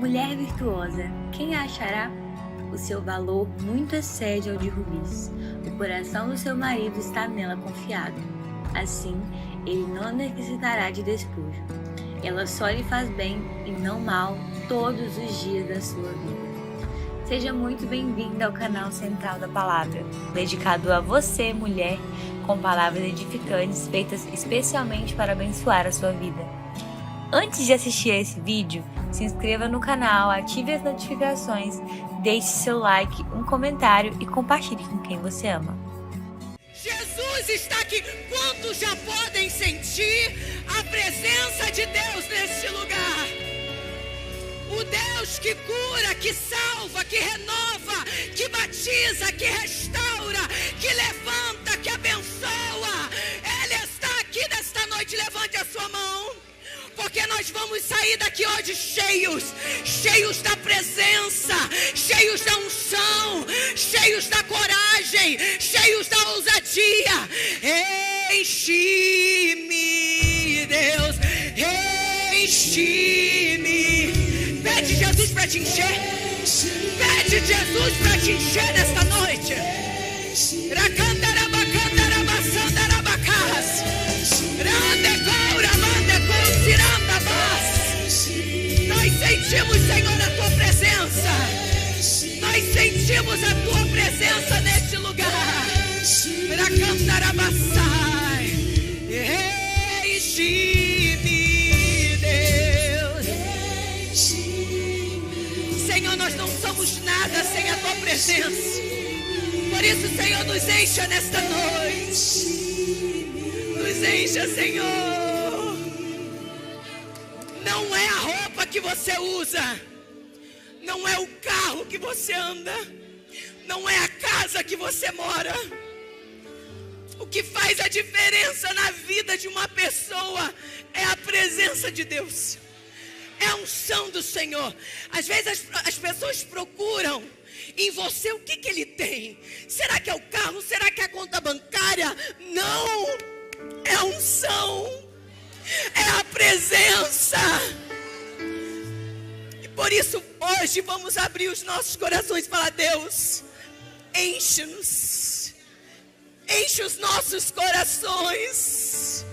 Mulher virtuosa, quem a achará? O seu valor muito excede ao de rubis. O coração do seu marido está nela confiado. Assim, ele não necessitará de despojo. Ela só lhe faz bem e não mal todos os dias da sua vida. Seja muito bem-vinda ao canal Central da Palavra, dedicado a você, mulher, com palavras edificantes feitas especialmente para abençoar a sua vida. Antes de assistir a esse vídeo, se inscreva no canal, ative as notificações, deixe seu like, um comentário e compartilhe com quem você ama. Jesus está aqui. Quantos já podem sentir a presença de Deus neste lugar? O Deus que cura, que salva, que renova, que batiza, que restaura, que levanta, que abençoa. Ele está aqui nesta noite. Levante a sua mão, porque nós vamos sair daqui hoje cheios da presença, cheios da unção, cheios da coragem, cheios da ousadia. Enche-me, Deus, enche-me. Pede Jesus para te encher. Pede Jesus para te encher nesta noite. Nós sentimos, Senhor, a tua presença. Nós sentimos a tua presença neste lugar. Enche-me, Deus. Senhor, nós não somos nada sem a tua presença. Por isso, Senhor, nos encha nesta noite. Nos encha, Senhor. Não é a roupa que você usa, não é o carro que você anda, não é a casa que você mora. O que faz a diferença na vida de uma pessoa é a presença de Deus, é a unção do Senhor. Às vezes as pessoas procuram em você o que ele tem. Será que é o carro? Será que é a conta bancária? Não, é a unção. É a presença. E por isso hoje vamos abrir os nossos corações e falar: Deus, enche-nos. Enche os nossos corações.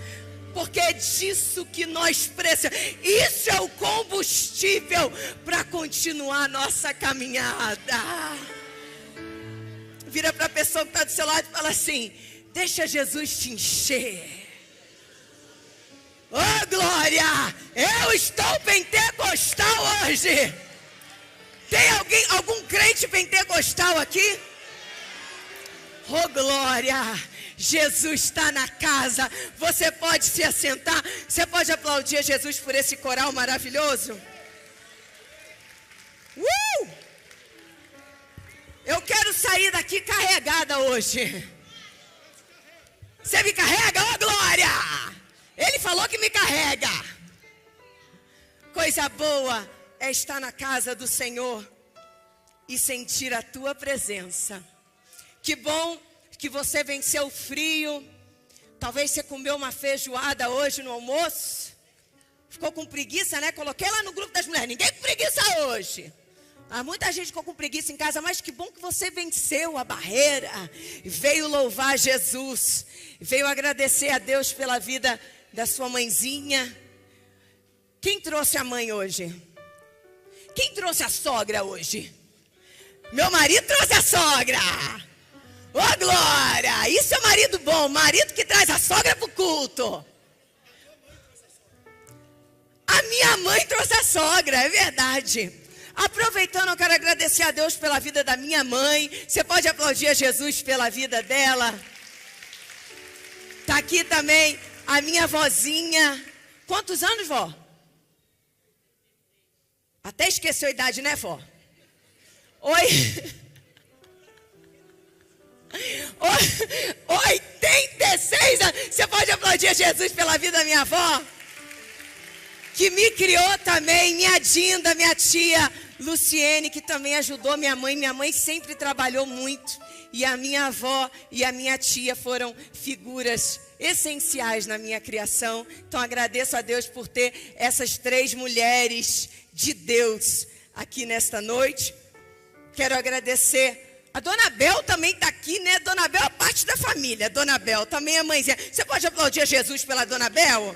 Porque é disso que nós precisamos. Isso é o combustível para continuar a nossa caminhada. Vira para a pessoa que está do seu lado e fala assim: deixa Jesus te encher. Oh, glória! Eu estou pentecostal hoje. Tem algum crente pentecostal aqui? Oh, glória! Jesus está na casa. Você pode se assentar. Você pode aplaudir a Jesus por esse coral maravilhoso. Eu quero sair daqui carregada hoje. Você me carrega? Oh, glória! Ele falou que me carrega. Coisa boa é estar na casa do Senhor e sentir a tua presença. Que bom que você venceu o frio. Talvez você comeu uma feijoada hoje no almoço. Ficou com preguiça, né? Coloquei lá no grupo das mulheres: ninguém com preguiça hoje. Muita gente ficou com preguiça em casa, mas que bom que você venceu a barreira. Veio louvar Jesus. Veio agradecer a Deus pela vida da sua mãezinha. Quem trouxe a mãe hoje? Quem trouxe a sogra hoje? Meu marido trouxe a sogra. Oh, glória! Isso é marido bom, marido que traz a sogra para o culto. A minha mãe trouxe a sogra, é verdade. Aproveitando, eu quero agradecer a Deus pela vida da minha mãe. Você pode aplaudir a Jesus pela vida dela. Está aqui também a minha vozinha. Quantos anos, vó? Até esqueceu a idade, né, vó? Oi. 86 anos. Você pode aplaudir a Jesus pela vida da minha avó? Que me criou também, minha Dinda, minha tia Luciene, que também ajudou minha mãe. Minha mãe sempre trabalhou muito. E a minha avó e a minha tia foram figuras essenciais na minha criação. Então agradeço a Deus por ter essas 3 mulheres de Deus aqui nesta noite. Quero agradecer. A Dona Bel também está aqui, né? Dona Bel é parte da família. Dona Bel também é mãezinha. Você pode aplaudir a Jesus pela Dona Bel?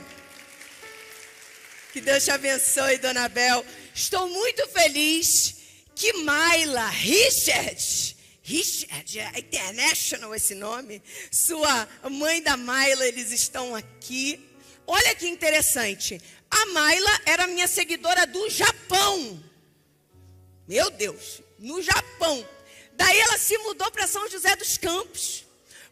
Que Deus te abençoe, Dona Bel. Estou muito feliz que Mayla Richard, é international esse nome, sua mãe da Mayla, eles estão aqui. Olha que interessante, a Mayla era minha seguidora do Japão. Meu Deus, no Japão. Daí ela se mudou para São José dos Campos.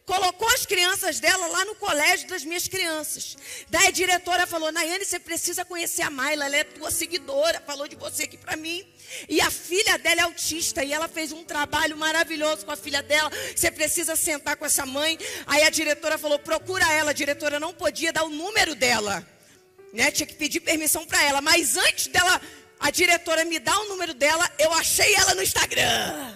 Colocou as crianças dela lá no colégio das minhas crianças. Daí a diretora falou, Nayane, você precisa conhecer a Mayla, ela é tua seguidora, falou de você aqui para mim. E a filha dela é autista e ela fez um trabalho maravilhoso com a filha dela. Você precisa sentar com essa mãe. Aí a diretora falou, procura ela. A diretora não podia dar o número dela, né? Tinha que pedir permissão para ela. Mas antes dela, a diretora me dar o número dela, eu achei ela no Instagram.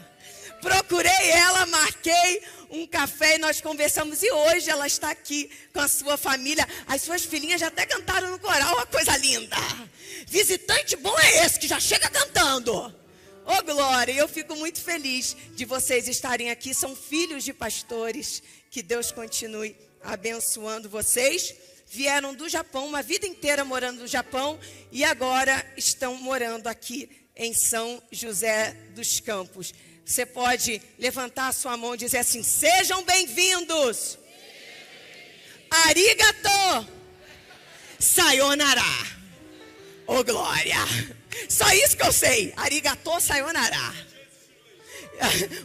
Procurei ela, marquei um café e nós conversamos. E hoje ela está aqui com a sua família. As suas filhinhas já até cantaram no coral, uma coisa linda. Visitante bom é esse que já chega cantando. Ô glória, eu fico muito feliz de vocês estarem aqui. São filhos de pastores. Que Deus continue abençoando vocês. Vieram do Japão, uma vida inteira morando no Japão. E agora estão morando aqui em São José dos Campos. Você pode levantar a sua mão e dizer assim, sejam bem-vindos. Arigato. Sayonara. Ô glória. Só isso que eu sei. Arigato, sayonara.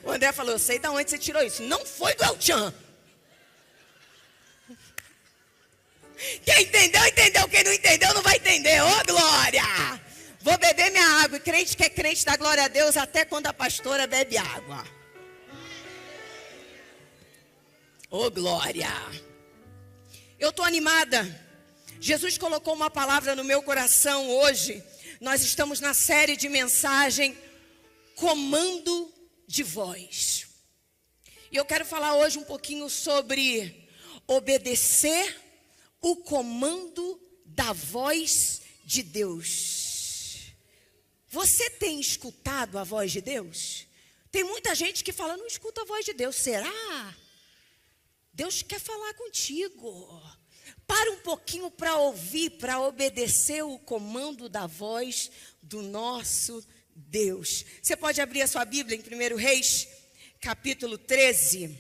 O André falou, eu sei de onde você tirou isso. Não foi do El-Chan. Quem entendeu, entendeu. Quem não entendeu, não vai entender. Ô glória. Vou beber minha água. E crente que é crente dá glória a Deus até quando a pastora bebe água. Ô glória. Eu estou animada. Jesus colocou uma palavra no meu coração hoje. Nós estamos na série de mensagem Comando de Voz. E eu quero falar hoje um pouquinho sobre obedecer o comando da voz de Deus. Você tem escutado a voz de Deus? Tem muita gente que fala, não escuta a voz de Deus. Será? Deus quer falar contigo. Para um pouquinho para ouvir, para obedecer o comando da voz do nosso Deus. Você pode abrir a sua Bíblia em 1 Reis, capítulo 13.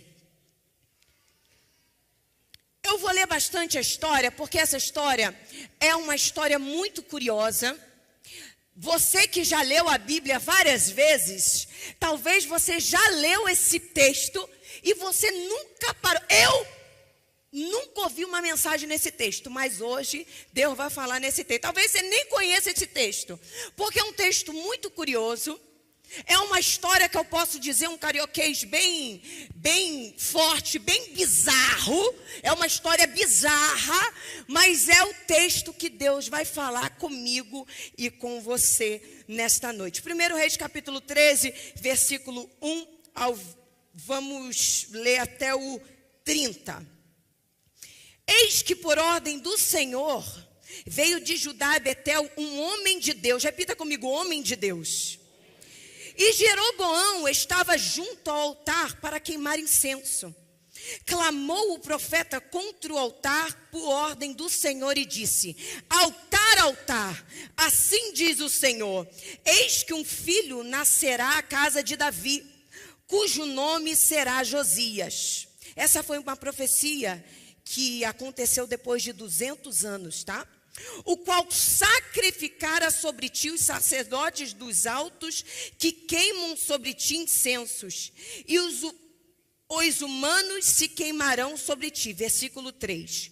Eu vou ler bastante a história, porque essa história é uma história muito curiosa. Você que já leu a Bíblia várias vezes, talvez você já leu esse texto e você nunca parou. Eu nunca ouvi uma mensagem nesse texto, mas hoje Deus vai falar nesse texto. Talvez você nem conheça esse texto, porque é um texto muito curioso. É uma história que eu posso dizer, um carioquês bem forte, bem bizarro. É uma história bizarra, mas é o texto que Deus vai falar comigo e com você nesta noite. 1 Reis capítulo 13, versículo 1 vamos ler até o 30. Eis que por ordem do Senhor veio de Judá a Betel um homem de Deus. Repita comigo, homem de Deus. E Jeroboão estava junto ao altar para queimar incenso. Clamou o profeta contra o altar por ordem do Senhor e disse, altar, altar, assim diz o Senhor, eis que um filho nascerá à casa de Davi, cujo nome será Josias. Essa foi uma profecia que aconteceu depois de 200 anos, tá? O qual sacrificara sobre ti os sacerdotes dos altos que queimam sobre ti incensos, e os humanos se queimarão sobre ti. Versículo 3.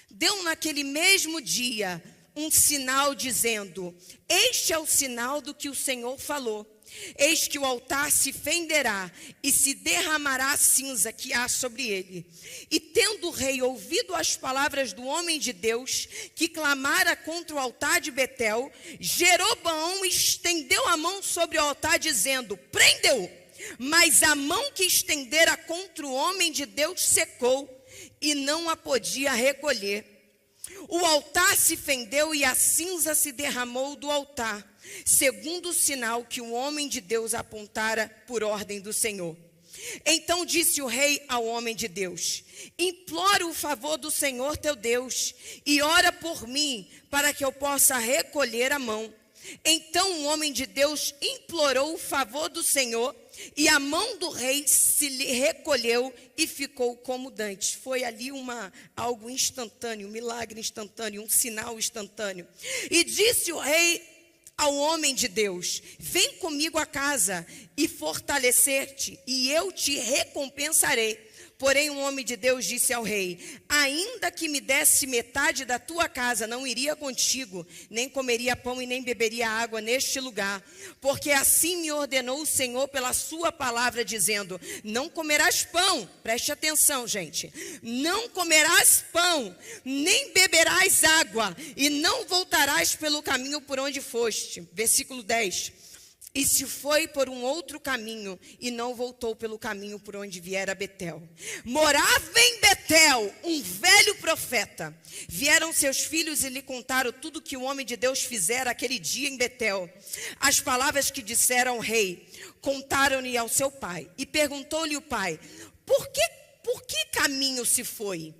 Deu naquele mesmo dia um sinal dizendo, este é o sinal do que o Senhor falou. Eis que o altar se fenderá e se derramará a cinza que há sobre ele. E tendo o rei ouvido as palavras do homem de Deus, que clamara contra o altar de Betel, Jeroboão estendeu a mão sobre o altar, dizendo, prende-o. Mas a mão que estendera contra o homem de Deus secou, e não a podia recolher. O altar se fendeu e a cinza se derramou do altar, segundo o sinal que o homem de Deus apontara por ordem do Senhor. Então disse o rei ao homem de Deus: implora o favor do Senhor teu Deus e ora por mim, para que eu possa recolher a mão. Então o homem de Deus implorou o favor do Senhor, e a mão do rei se lhe recolheu e ficou como dantes. Foi ali algo instantâneo, um milagre instantâneo, um sinal instantâneo. E disse o rei ao homem de Deus: vem comigo a casa e fortalecer-te, e eu te recompensarei. Porém o homem de Deus disse ao rei: ainda que me desse metade da tua casa, não iria contigo, nem comeria pão e nem beberia água neste lugar. Porque assim me ordenou o Senhor pela sua palavra, dizendo: não comerás pão. Preste atenção, gente. Não comerás pão, nem beberás água, e não voltarás pelo caminho por onde foste. Versículo 10. E se foi por um outro caminho, e não voltou pelo caminho por onde viera Betel. Morava em Betel um velho profeta. Vieram seus filhos e lhe contaram tudo que o homem de Deus fizera aquele dia em Betel. As palavras que dissera ao rei, contaram-lhe ao seu pai. E perguntou-lhe o pai: por que caminho se foi?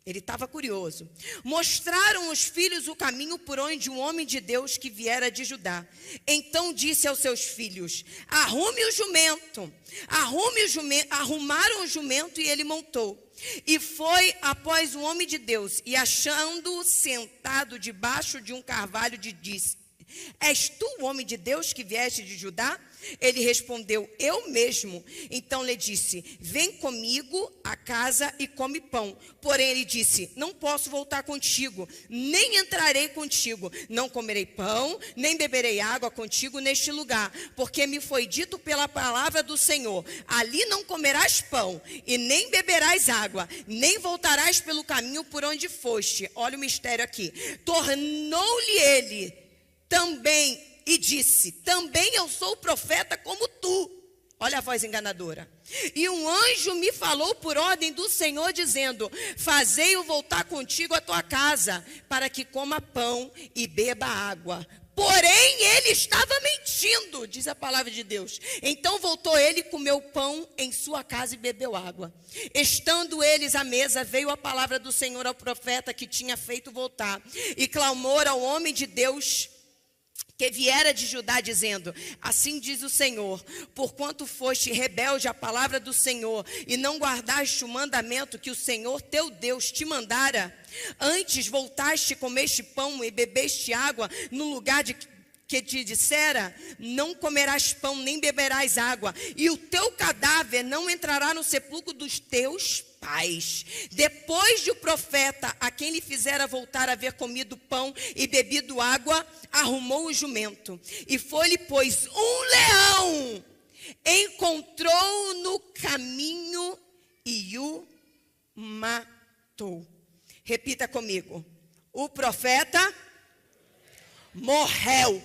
Ele estava curioso. Mostraram os filhos o caminho por onde um homem de Deus que viera de Judá. Então disse aos seus filhos: arrume o jumento. Arrumaram o jumento e ele montou. E foi após o homem de Deus, e achando-o sentado debaixo de um carvalho, disse: és tu o homem de Deus que vieste de Judá? Ele respondeu: eu mesmo. Então lhe disse: vem comigo a casa e come pão. Porém ele disse: não posso voltar contigo, nem entrarei contigo. Não comerei pão, nem beberei água contigo neste lugar. Porque me foi dito pela palavra do Senhor: ali não comerás pão, e nem beberás água, nem voltarás pelo caminho por onde foste. Olha o mistério aqui. Tornou-lhe ele também e disse: também eu sou profeta como tu. Olha a voz enganadora. E um anjo me falou por ordem do Senhor, dizendo: fazei-o voltar contigo à tua casa, para que coma pão e beba água. Porém ele estava mentindo, diz a palavra de Deus. Então voltou ele, comeu pão em sua casa e bebeu água. Estando eles à mesa, veio a palavra do Senhor ao profeta que tinha feito voltar, e clamou ao homem de Deus que viera de Judá, dizendo: assim diz o Senhor, porquanto foste rebelde à palavra do Senhor, e não guardaste o mandamento que o Senhor teu Deus te mandara, antes voltaste, comeste pão e bebeste água no lugar que te dissera: não comerás pão nem beberás água, e o teu cadáver não entrará no sepulcro dos teus pais. Depois de o profeta, a quem lhe fizera voltar a haver comido pão e bebido água, arrumou o jumento, e foi-lhe, pois, um leão, encontrou no caminho e o matou. Repita comigo: o profeta morreu.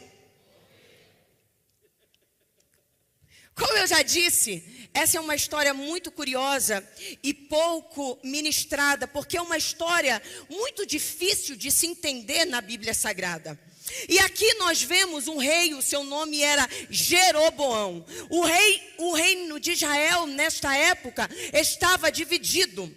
Como eu já disse, essa é uma história muito curiosa e pouco ministrada, porque é uma história muito difícil de se entender na Bíblia Sagrada. E aqui nós vemos um rei, o seu nome era Jeroboão. O reino de Israel, nesta época, estava dividido.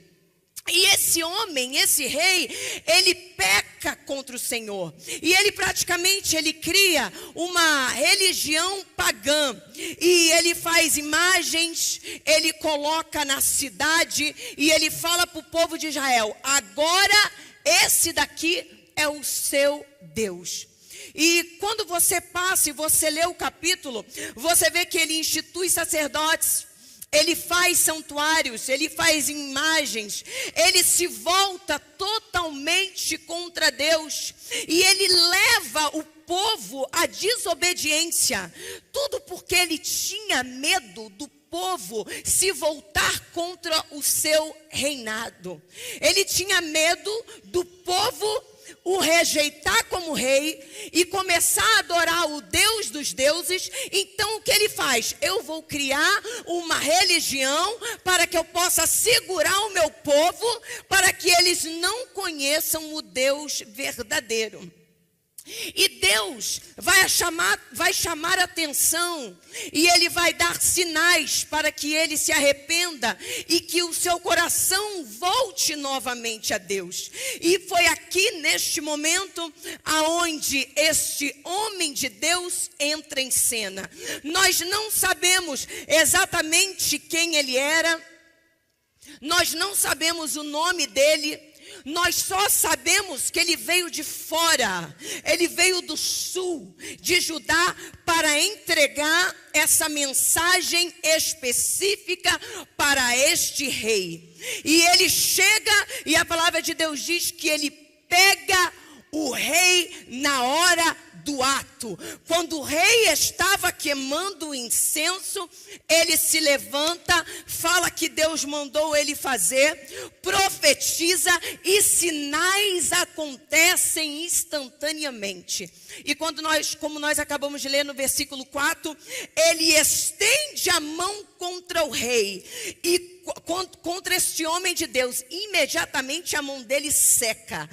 E esse homem, esse rei, ele peca contra o Senhor. E ele cria uma religião pagã. E ele faz imagens, ele coloca na cidade e ele fala para o povo de Israel: agora esse daqui é o seu Deus. E quando você passa e você lê o capítulo, você vê que ele institui sacerdotes, ele faz santuários, ele faz imagens, ele se volta totalmente contra Deus, e ele leva o povo à desobediência, tudo porque ele tinha medo do povo se voltar contra o seu reinado. Ele tinha medo do povo o rejeitar como rei e começar a adorar o Deus dos deuses, então o que ele faz? Eu vou criar uma religião para que eu possa segurar o meu povo, para que eles não conheçam o Deus verdadeiro. E Deus vai chamar atenção, e Ele vai dar sinais para que ele se arrependa e que o seu coração volte novamente a Deus. E foi aqui neste momento aonde este homem de Deus entra em cena. Nós não sabemos exatamente quem ele era, nós não sabemos o nome dele. Nós só sabemos que ele veio de fora, ele veio do sul de Judá para entregar essa mensagem específica para este rei. E ele chega e a palavra de Deus diz que ele pega o rei na hora do ato. Quando o rei estava queimando o incenso, ele se levanta, fala que Deus mandou ele fazer, profetiza e sinais acontecem instantaneamente. E como nós acabamos de ler no versículo 4, ele estende a mão contra o rei e contra este homem de Deus. Imediatamente a mão dele seca.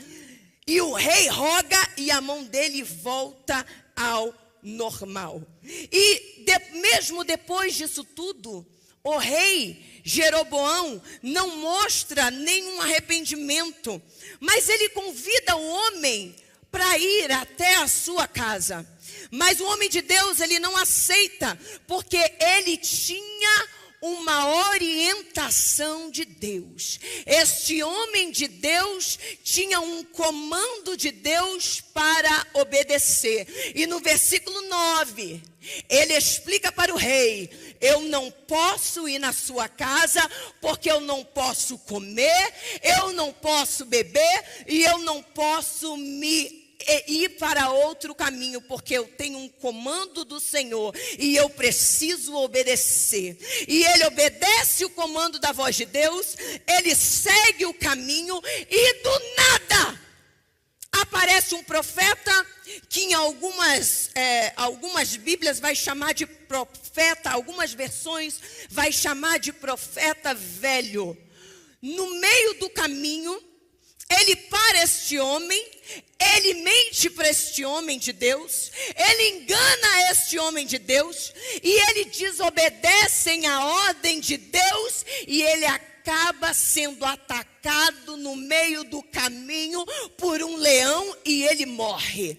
E o rei roga e a mão dele volta ao normal. E mesmo depois disso tudo, o rei Jeroboão não mostra nenhum arrependimento, mas ele convida o homem para ir até a sua casa. Mas o homem de Deus, ele não aceita, porque ele tinha uma orientação de Deus. Este homem de Deus tinha um comando de Deus para obedecer. E no versículo 9, ele explica para o rei: eu não posso ir na sua casa, porque eu não posso comer, eu não posso beber e eu não posso ir para outro caminho, porque eu tenho um comando do Senhor e eu preciso obedecer. E ele obedece o comando da voz de Deus, ele segue o caminho e do nada aparece um profeta que em algumas Bíblias vai chamar de profeta, algumas versões vai chamar de profeta velho. No meio do caminho, ele para este homem, ele mente para este homem de Deus, ele engana este homem de Deus, e ele desobedece a ordem de Deus, e ele acaba sendo atacado no meio do caminho por um leão e ele morre.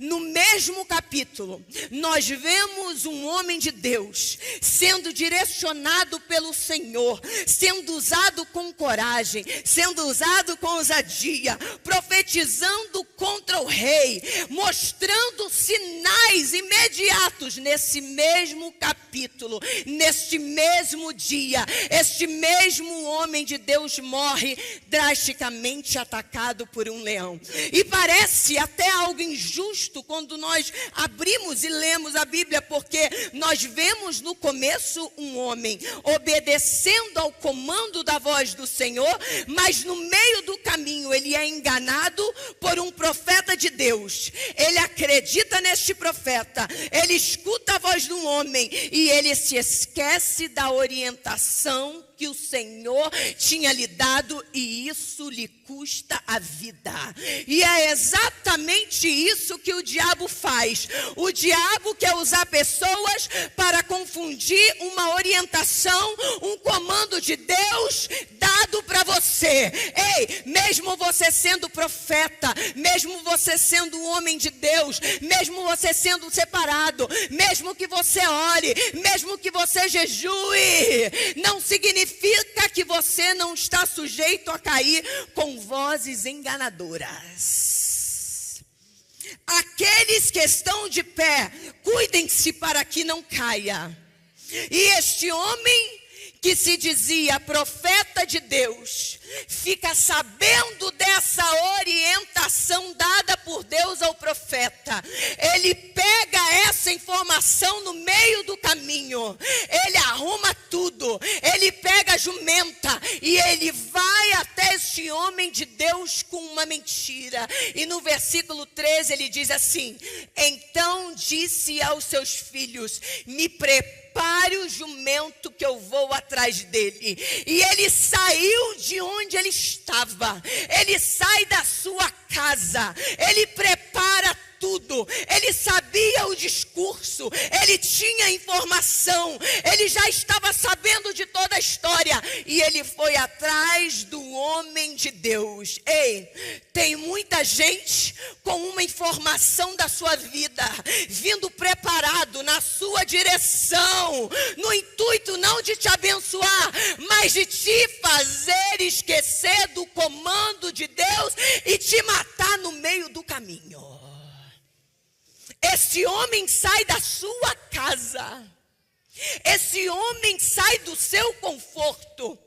No mesmo capítulo, nós vemos um homem de Deus sendo direcionado pelo Senhor, sendo usado com coragem, sendo usado com ousadia, profetizando contra o rei, mostrando sinais imediatos nesse mesmo capítulo, neste mesmo dia. Este mesmo homem de Deus morre drasticamente atacado por um leão. E parece até algo injusto quando nós abrimos e lemos a Bíblia, porque nós vemos no começo um homem obedecendo ao comando da voz do Senhor, mas no meio do caminho ele é enganado por um profeta de Deus. Ele acredita neste profeta, ele escuta a voz de um homem e ele se esquece da orientação que o Senhor tinha lhe dado, e isso lhe custa a vida. E é exatamente isso que o diabo faz. O diabo quer usar pessoas para confundir uma orientação, um comando de Deus dado para você. Ei, mesmo você sendo profeta, mesmo você sendo um homem de Deus, mesmo você sendo separado, mesmo que você ore, mesmo que você jejue, não significa que você não está sujeito a cair com vozes enganadoras. Aqueles que estão de pé, cuidem-se para que não caia. E este homem que se dizia profeta de Deus, fica sabendo dessa orientação dada por Deus ao profeta. Ele pega essa informação no meio do caminho, ele arruma tudo, ele pega a jumenta e ele vai até este esse homem de Deus com uma mentira. E no versículo 13 ele diz assim: então disse aos seus filhos: me prepare o jumento que eu vou atrás dele. E ele saiu de onde ele estava, ele sai da sua casa, ele prepara tudo, ele sabia o discurso, ele tinha informação, ele já estava sabendo de toda a história, e ele foi atrás do homem de Deus. Ei, tem muita gente com uma informação da sua vida, vindo preparado na sua direção, no intuito não de te abençoar, mas de te fazer esquecer do comando de Deus e te matar no meio do caminho. Esse homem sai da sua casa, esse homem sai do seu conforto.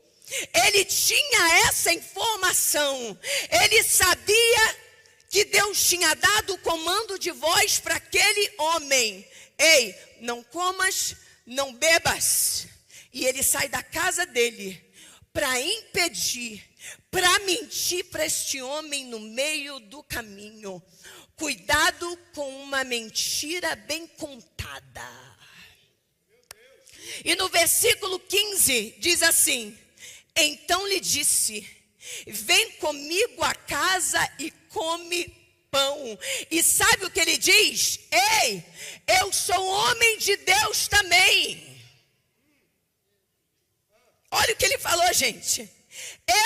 Ele tinha essa informação, ele sabia que Deus tinha dado o comando de voz para aquele homem: ei, não comas, não bebas. E ele sai da casa dele para impedir, para mentir para este homem no meio do caminho. Cuidado com uma mentira bem contada. E no versículo 15 diz assim: então lhe disse: vem comigo a casa e come pão. E sabe o que ele diz? Ei, eu sou homem de Deus também. Olha o que ele falou, gente.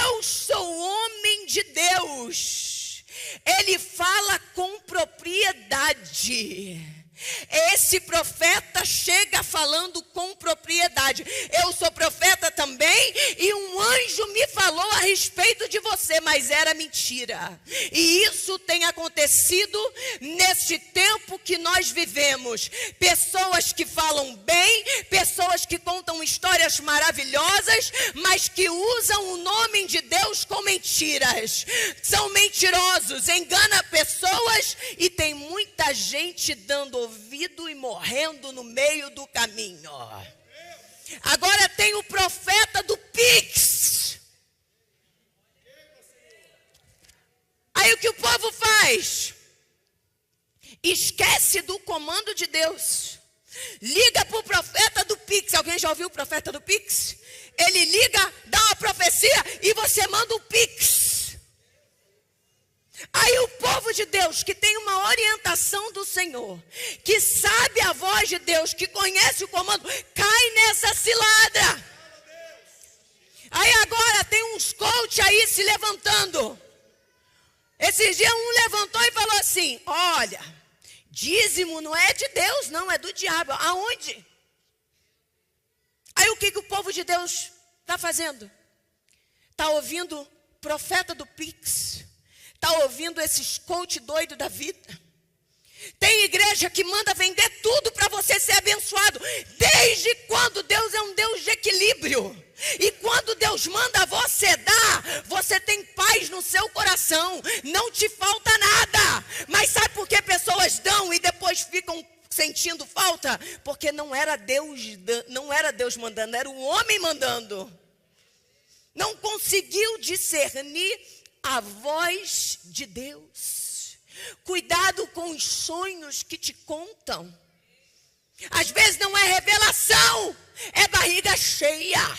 Eu sou homem de Deus. Ele fala com propriedade. Esse profeta chega falando com propriedade: eu sou profeta também, e um anjo me falou a respeito de você, mas era mentira. E isso tem acontecido neste tempo que nós vivemos. Pessoas que falam bem, pessoas que contam histórias maravilhosas, mas que usam o nome de Deus com mentiras. São mentirosos, enganam pessoas, e tem muita gente dando ouvido e morrendo no meio do caminho. Agora tem o profeta do Pix. Aí o que o povo faz? Esquece do comando de Deus. Liga para o profeta do Pix. Alguém já ouviu o profeta do Pix? Ele liga, dá uma profecia e você manda o Pix. Aí o povo de Deus, que tem uma orientação do Senhor, que sabe a voz de Deus, que conhece o comando, cai nessa cilada. Aí agora tem uns coach aí se levantando. Esses dias um levantou e falou assim: olha, dízimo não é de Deus, não, é do diabo. Aonde? Aí o que o povo de Deus está fazendo? Está ouvindo profeta do Pix. Está ouvindo esses coach doido da vida. Tem igreja que manda vender tudo para você ser abençoado. Desde quando Deus é um Deus de equilíbrio? E quando Deus manda você dar, você tem paz no seu coração. Não te falta nada. Mas sabe por que pessoas dão e depois ficam sentindo falta? Porque não era Deus mandando, era o homem mandando. Não conseguiu discernir a voz de Deus. Cuidado com os sonhos que te contam. Às vezes não é revelação, é barriga cheia.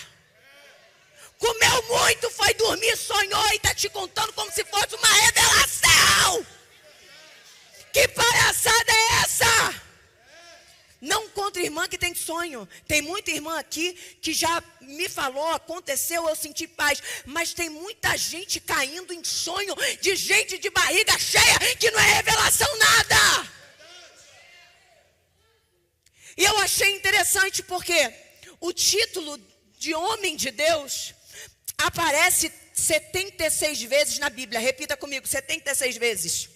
Comeu muito, foi dormir, sonhou e está te contando como se fosse uma revelação. Que palhaçada é essa? Não contra irmã que tem sonho. Tem muita irmã aqui que já me falou, aconteceu, eu senti paz. Mas tem muita gente caindo em sonho de gente de barriga cheia que não é revelação nada. E eu achei interessante porque o título de homem de Deus aparece 76 vezes na Bíblia. Repita comigo, 76 vezes.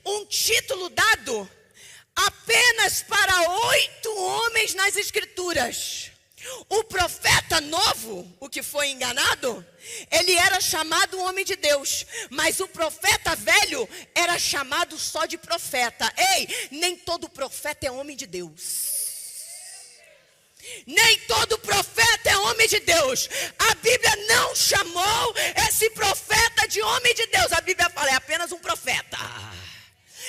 Um título dado apenas para 8 homens nas Escrituras. O profeta novo, o que foi enganado, ele era chamado homem de Deus. Mas o profeta velho era chamado só de profeta. Ei, nem todo profeta é homem de Deus. Nem todo profeta é homem de Deus. A Bíblia não chamou esse profeta de homem de Deus. A Bíblia fala, é apenas um profeta.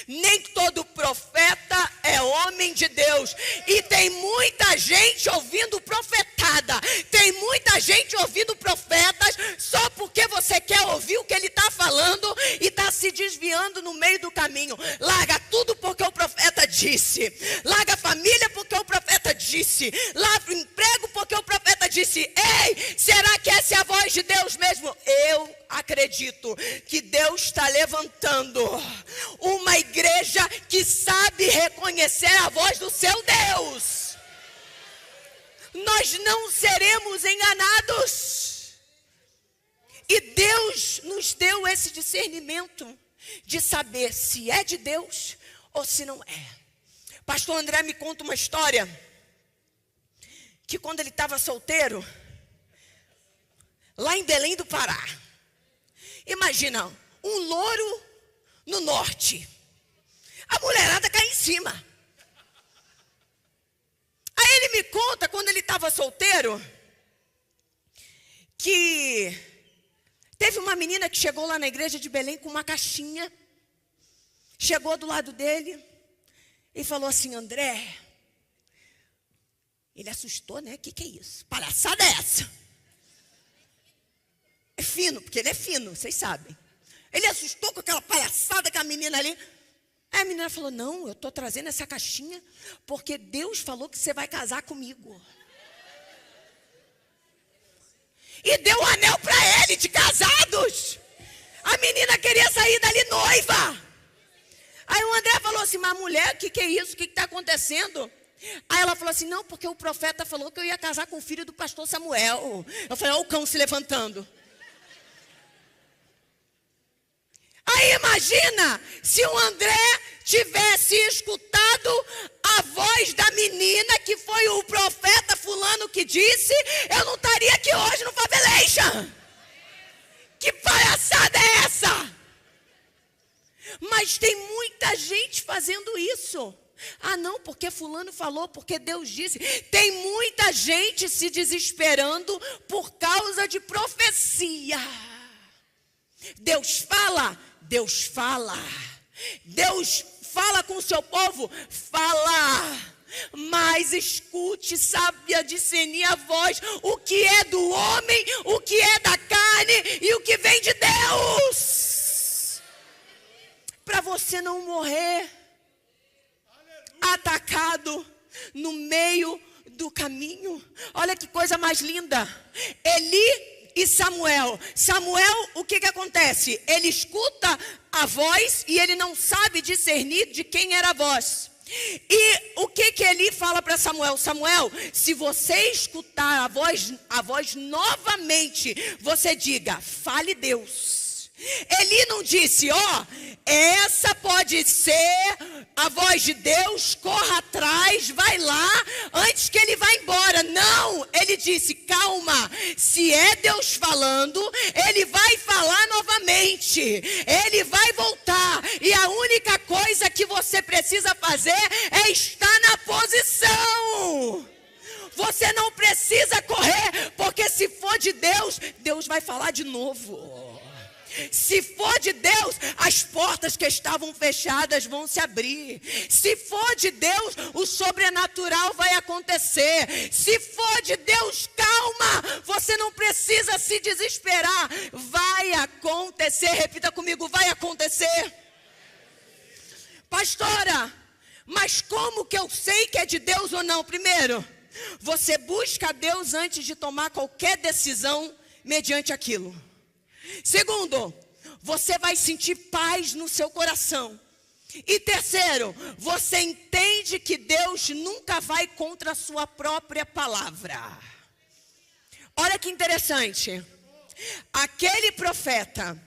Nem todo profeta é homem de Deus. E tem muita gente ouvindo profetada. Tem muita gente ouvindo profetas só porque você quer ouvir o que ele está falando e está se desviando no meio do caminho. Larga tudo porque o profeta disse. Larga a família porque o profeta disse. Larga o emprego porque o profeta disse. Ei, será que essa é a voz de Deus mesmo? Eu acredito que Deus está levantando uma igreja que sabe reconhecer a voz do seu Deus. Nós não seremos enganados. E Deus nos deu esse discernimento de saber se é de Deus ou se não é. Pastor André me conta uma história que quando ele estava solteiro, lá em Belém do Pará, imagina, um louro no norte. A mulherada cai em cima. Aí ele me conta, quando ele estava solteiro, que teve uma menina que chegou lá na igreja de Belém com uma caixinha. Chegou do lado dele e falou assim, André. Ele assustou, né? O que é isso? Palhaçada é essa? É fino, porque ele é fino, vocês sabem. Ele assustou com aquela palhaçada que a menina ali. Aí a menina falou, não, eu estou trazendo essa caixinha porque Deus falou que você vai casar comigo. E deu um anel para ele de casados. A menina queria sair dali noiva. Aí o André falou assim, mas mulher, o que é isso? O que está acontecendo? Aí ela falou assim, não, porque o profeta falou que eu ia casar com o filho do pastor Samuel. Eu falei, olha o cão se levantando. Aí imagina se o André tivesse escutado a voz da menina que foi o profeta fulano que disse, eu não estaria aqui hoje no Favelation. Que palhaçada é essa? Mas tem muita gente fazendo isso. Ah não, porque fulano falou, porque Deus disse. Tem muita gente se desesperando por causa de profecia. Deus fala, Deus fala. Deus fala com o seu povo, fala. Mas escute, saiba discernir a voz, o que é do homem, o que é da carne e o que vem de Deus. Para você não morrer atacado no meio do caminho. Olha que coisa mais linda. Eli e Samuel. Samuel, o que acontece? Ele escuta a voz e ele não sabe discernir de quem era a voz. E o que Eli fala para Samuel? Samuel, se você escutar a voz novamente, você diga, fale Deus. Eli não disse, essa pode ser a voz de Deus, corra atrás, vai lá, antes que ele vá embora. Não, ele disse, calma, se é Deus falando, ele vai falar novamente, ele vai voltar, e a única coisa que você precisa fazer é estar na posição. Você não precisa correr, porque se for de Deus, Deus vai falar de novo. Se for de Deus, as portas que estavam fechadas vão se abrir. Se for de Deus, o sobrenatural vai acontecer. Se for de Deus, calma, você não precisa se desesperar. Vai acontecer, repita comigo, vai acontecer. Pastora, mas como que eu sei que é de Deus ou não? Primeiro, você busca a Deus antes de tomar qualquer decisão mediante aquilo. Segundo, você vai sentir paz no seu coração. E terceiro, você entende que Deus nunca vai contra a sua própria palavra. Olha que interessante. Aquele profeta,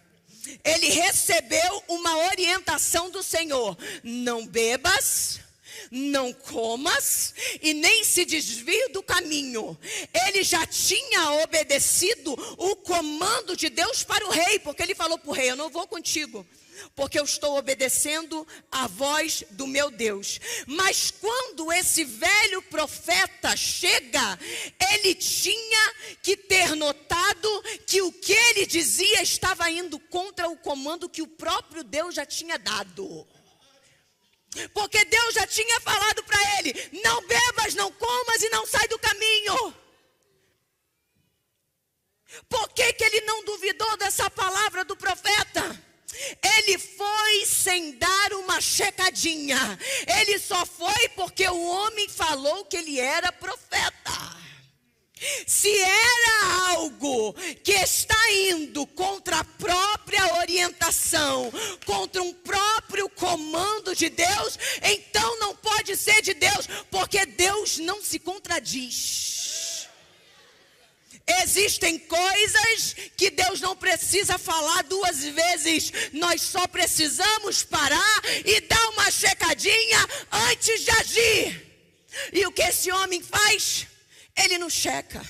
ele recebeu uma orientação do Senhor. Não bebas, não comas e nem se desvie do caminho. Ele já tinha obedecido o comando de Deus para o rei, porque ele falou para o rei, eu não vou contigo. porque eu estou obedecendo a voz do meu Deus. Mas quando esse velho profeta chega, ele tinha que ter notado que o que ele dizia estava indo contra o comando que o próprio Deus já tinha dado. Porque Deus já tinha falado para ele: não bebas, não comas e não sai do caminho. Por que ele não duvidou dessa palavra do profeta? Ele foi sem dar uma checadinha. Ele só foi porque o homem falou que ele era profeta. Se era algo que está indo contra a própria orientação, contra um próprio comando de Deus, então não pode ser de Deus, porque Deus não se contradiz. Existem coisas que Deus não precisa falar duas vezes. Nós só precisamos parar e dar uma checadinha antes de agir. E o que esse homem faz? Ele não checa.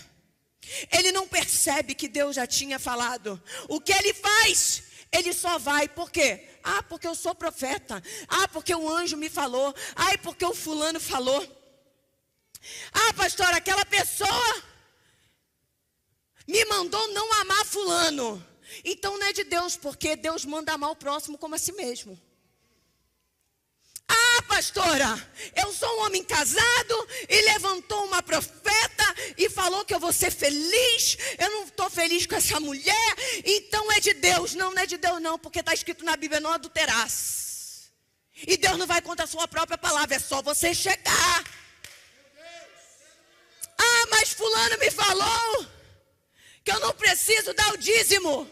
Ele não percebe que Deus já tinha falado. O que ele faz? Ele só vai. Por quê? Ah, porque eu sou profeta. Ah, porque o anjo me falou. Ah, porque o fulano falou. Ah, pastor, aquela pessoa me mandou não amar fulano. Então não é de Deus, porque Deus manda amar o próximo como a si mesmo. Ah, pastora, eu sou um homem casado e levantou uma profeta e falou que eu vou ser feliz. Eu não estou feliz com essa mulher, então é de Deus. Não, não é de Deus não, porque está escrito na Bíblia: não adulterás. E Deus não vai contra a sua própria palavra, é só você checar. Ah, mas fulano me falou que eu não preciso dar o dízimo.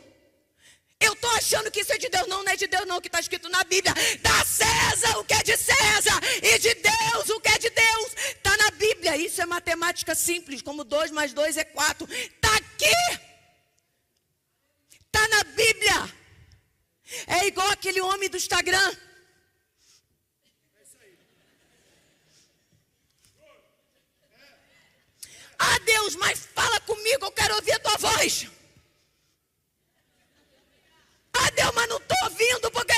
Eu estou achando que isso é de Deus. Não, não é de Deus não, que está escrito na Bíblia: dá a César o que é de César, e de Deus o que é de Deus. Está na Bíblia. Isso é matemática simples, como 2 mais 2 é 4. Está aqui. Está na Bíblia. É igual aquele homem do Instagram. Ah, Deus, mas fala comigo, eu quero ouvir a tua voz. Ah, Deus, mas não estou ouvindo, porque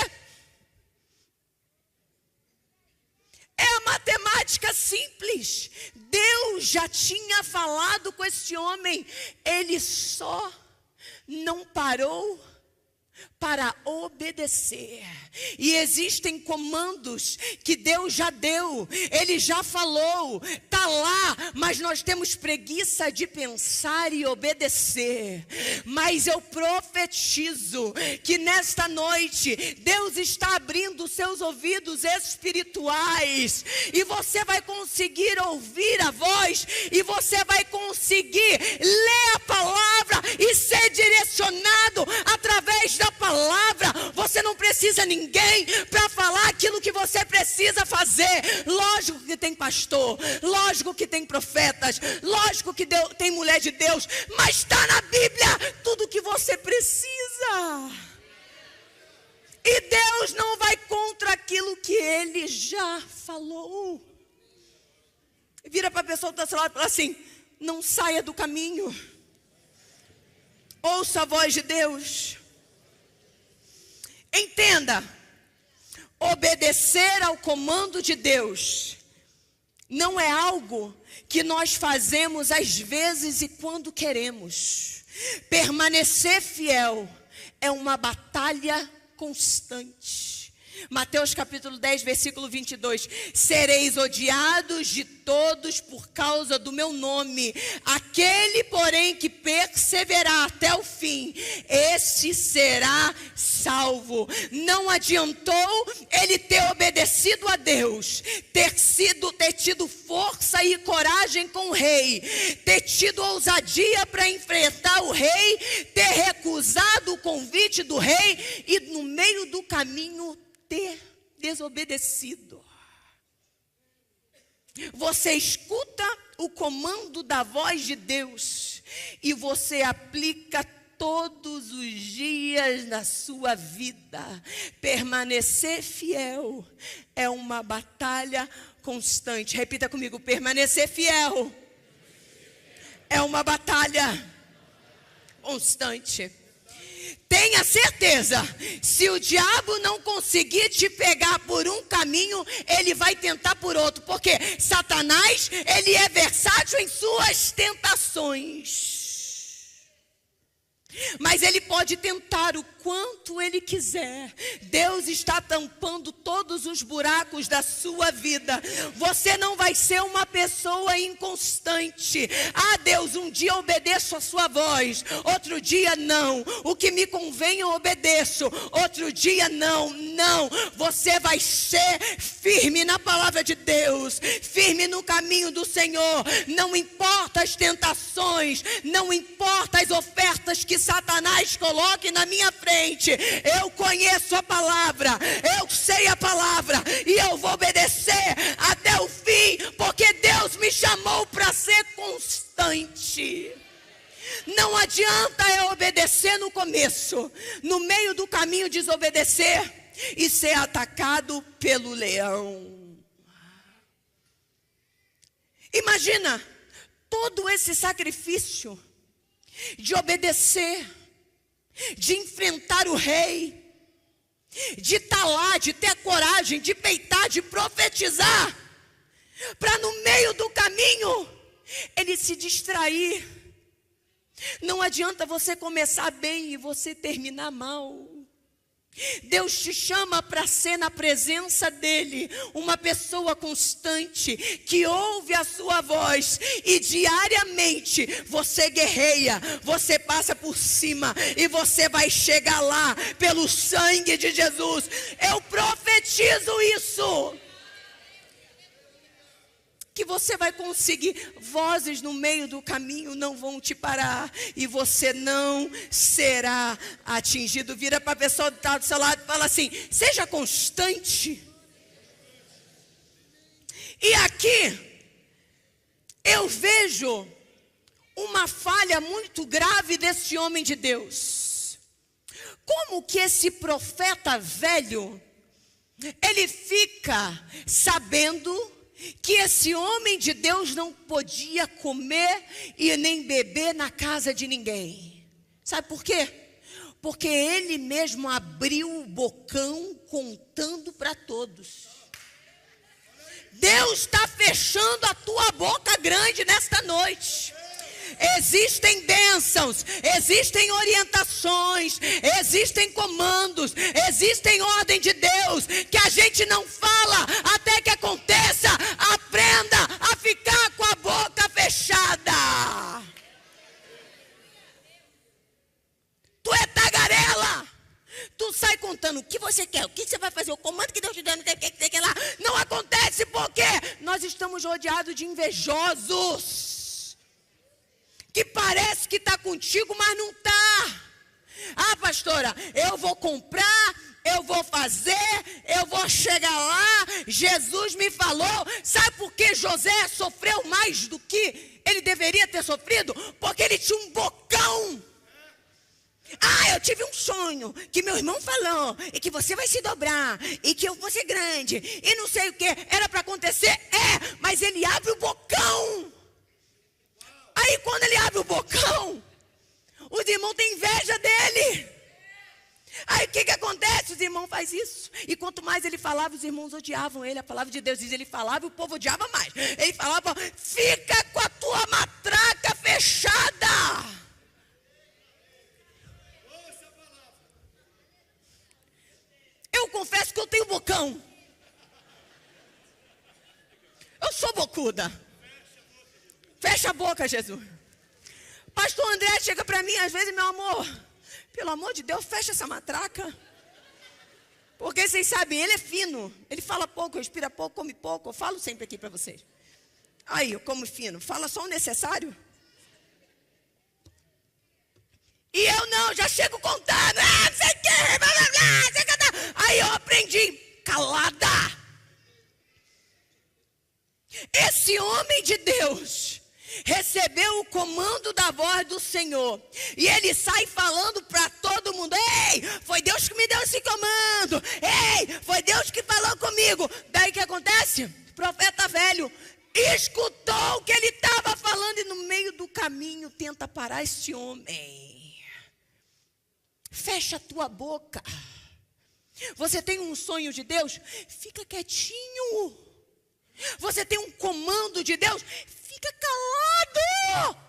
é a matemática simples. Deus já tinha falado com esse homem. Ele só não parou para obedecer. E existem comandos que Deus já deu, Ele já falou, está lá, mas nós temos preguiça de pensar e obedecer. Mas eu profetizo que nesta noite Deus está abrindo os seus ouvidos espirituais, e você vai conseguir ouvir a voz, e você vai conseguir ler a palavra e ser direcionado através da palavra. Você não precisa ninguém para falar aquilo que você precisa fazer. Lógico que tem pastor, lógico que tem profetas, lógico que tem mulher de Deus, mas está na Bíblia tudo o que você precisa. E Deus não vai contra aquilo que Ele já falou. Vira para a pessoa do seu lado e fala assim: não saia do caminho. Ouça a voz de Deus. Entenda, obedecer ao comando de Deus não é algo que nós fazemos às vezes e quando queremos. Permanecer fiel é uma batalha constante. Mateus capítulo 10, versículo 22. Sereis odiados de todos por causa do meu nome. Aquele, porém, que perseverar até o fim, esse será salvo. Não adiantou ele ter obedecido a Deus, ter tido força e coragem com o rei, ter tido ousadia para enfrentar o rei, ter recusado o convite do rei e no meio do caminho ter desobedecido. Você escuta o comando da voz de Deus e você aplica todos os dias na sua vida. Permanecer fiel é uma batalha constante. Repita comigo: permanecer fiel é uma batalha constante. Tenha certeza, se o diabo não conseguir te pegar por um caminho, ele vai tentar por outro, porque Satanás, ele é versátil em suas tentações. Mas ele pode tentar o quanto ele quiser. Deus está tampando todos os buracos da sua vida. Você não vai ser uma pessoa inconstante. Ah, Deus, um dia eu obedeço a sua voz, outro dia não. O que me convém eu obedeço, outro dia não. Não, você vai ser firme na palavra de Deus, firme no caminho do Senhor. Não importa as tentações, não importa as ofertas que Satanás coloque na minha frente. Eu conheço a palavra, eu sei a palavra, e eu vou obedecer até o fim, porque Deus me chamou para ser constante. Não adianta eu obedecer no começo, no meio do caminho desobedecer e ser atacado pelo leão. Imagina todo esse sacrifício de obedecer, de enfrentar o rei, de estar lá, de ter coragem, de peitar, de profetizar, para no meio do caminho ele se distrair. Não adianta você começar bem e você terminar mal. Deus te chama para ser na presença dele uma pessoa constante, que ouve a sua voz e diariamente você guerreia, você passa por cima e você vai chegar lá pelo sangue de Jesus. Eu profetizo isso, que você vai conseguir. Vozes no meio do caminho não vão te parar e você não será atingido. Vira para a pessoa que está do seu lado e fala assim: seja constante. E aqui eu vejo uma falha muito grave desse homem de Deus. Como que esse profeta velho, ele fica sabendo que esse homem de Deus não podia comer e nem beber na casa de ninguém? Sabe por quê? Porque ele mesmo abriu o bocão contando para todos. Deus está fechando a tua boca grande nesta noite. Existem bênçãos, existem orientações, existem comandos, existem ordem de Deus que a gente não fala até que aconteça. Aprenda a ficar com a boca fechada. Tu é tagarela. Tu sai contando o que você quer, o que você vai fazer, o comando que Deus te deu, não tem o que lá. Não acontece porque nós estamos rodeados de invejosos, que parece que está contigo, mas não está. Ah, pastora, eu vou comprar, eu vou fazer, eu vou chegar lá. Jesus me falou. Sabe por que José sofreu mais do que ele deveria ter sofrido? Porque ele tinha um bocão. Ah, eu tive um sonho que meu irmão falou, e que você vai se dobrar, e que eu vou ser grande, e não sei o que. Era para acontecer, mas ele abre o bocão. Aí quando ele abre o bocão, os irmãos têm inveja dele. Aí o que acontece? Os irmãos fazem isso. E quanto mais ele falava, os irmãos odiavam ele. A palavra de Deus diz, ele falava e o povo odiava mais. Ele falava: fica com a tua matraca fechada. Eu confesso que eu tenho bocão. Eu sou bocuda. Fecha a boca, Jesus. Pastor André chega para mim às vezes: meu amor, pelo amor de Deus, fecha essa matraca. Porque vocês sabem, ele é fino. Ele fala pouco, respira pouco, come pouco. Eu falo sempre aqui para vocês. Aí, eu como fino. Fala só o necessário. E eu não, já chego contando. Não sei o que, blá, blá, blá, sei que tá. Aí eu aprendi, calada. Esse homem de Deus recebeu o comando da voz do Senhor, e ele sai falando para todo mundo: ei, foi Deus que me deu esse comando, ei, foi Deus que falou comigo. Daí o que acontece? O profeta velho escutou o que ele estava falando, e no meio do caminho tenta parar esse homem. Fecha a tua boca. Você tem um sonho de Deus? Fica quietinho. Você tem um comando de Deus? Fica calado.